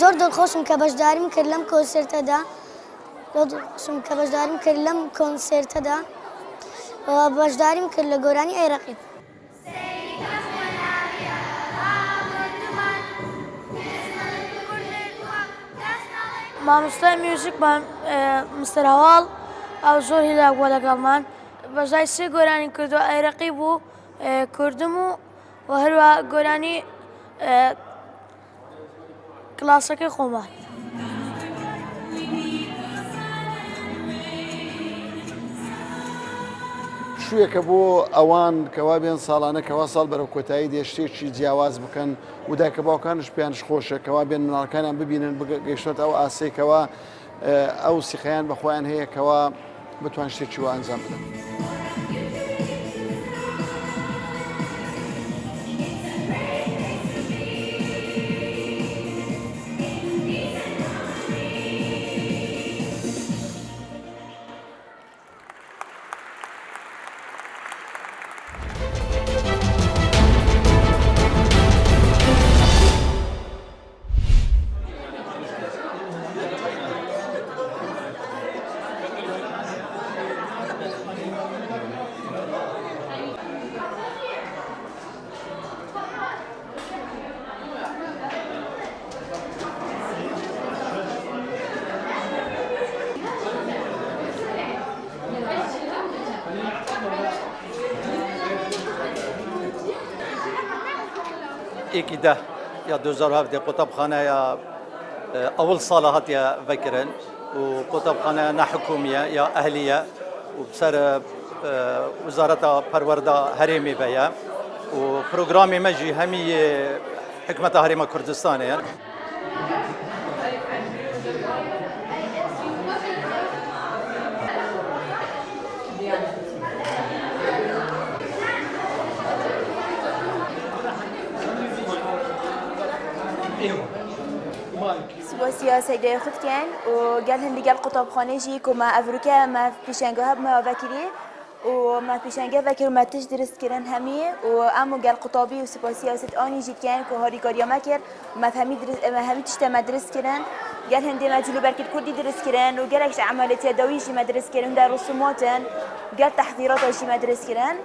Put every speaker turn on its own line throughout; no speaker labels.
زۆر دڵخۆشم کە بەشداریم کرد لەم کۆنسێرتەدا دڵخۆشم کە بەشداریم کرد لەم کۆنسێرتەدا بەشداریم کرد لە گۆرانی عێراقی.
مامۆستای میوزیک مستەر هەواڵ ئەو زۆر هیلاک بووە لەگەڵمان بەشداری سێ گۆرانی کردو عێراقی بوو کوردم و هەروە گۆرانی کلاسەکەی خۆمان.
شوێکە بۆ ئەوان کەوا بێن ساڵانە کەوا ساڵ بەرەو کۆتایی دێ شتێکی جیاواز بکەن و دایکە باوکانش پێیانش خۆشە کەوا بێن مناڵەکانیان ببینن گەیشتێت ئەو ئاسەیەکەوە ئەو سیخەیان بەخۆیان هەیە کەوا بتوان شتێکی وا ئەنجام بدەن.
ایکی ده یا 2017 قطبخانه یا اول سال هاتیا فکرن و قطبخانه نه حکومیه یا اهلیه و بسر وزارت پرورده هریمی بیا و پروگرامی مجی همی حکمت هریم کردستانه.
سیاسی در خود کن و گل هندی گل قطبخانه جی که ما افریقا ما پیشنگاه هم ما وکیلی و ما پیشنگاه وکیل ما تش درست کردن همیه و امو گل قطابی و سیاست آنی جید کن که هاری کاریا ما کرد ما همی تشت ما درست کردن گل هندی ما جلو برکت کردی درست کردن و گلش عملیات یدویی جی ما درست کردن در رسوماتن گل تحضیرات جی ما درست کردن.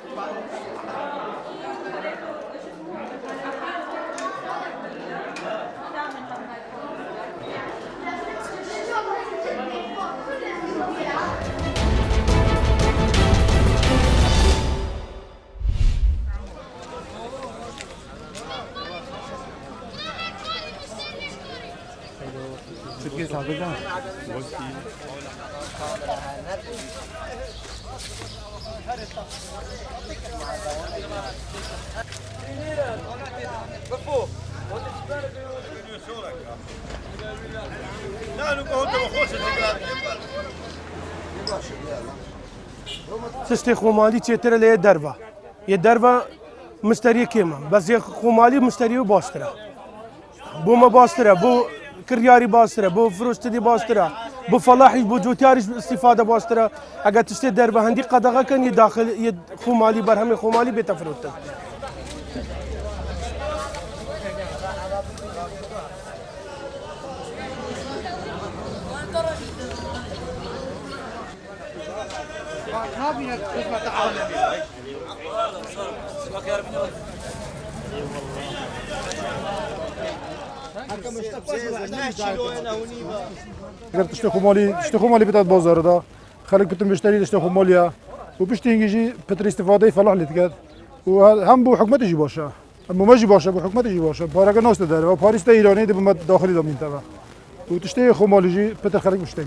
تشتی خومالی چیتر لیه دروا یه دروا مشتری کیما بس یه خومالی مشتری و باستره بو ما باستره بو کریاری باستره بو فروشتدی باستره بو فلاحی بو جوتیاریش استفاده باستره اگر تشتی دروا هندی قدغه کن یه داخل یه خومالی بر همه خومالی بتفروته.
اگر تشت خومالی بتاد بازار دا خلق بتون بشتری تشت خومالیا و پشتی اینجی پتر استفاده فلاح لیت کرد و هم بو حکومت جی باشه اما ما جی باشه بو حکومت جی باشه پارگه ناست داره و پاریس ایرانی دی بم داخلی دامین تبع و تشتی خومالی جی پتر خلق بشتری.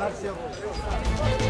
هر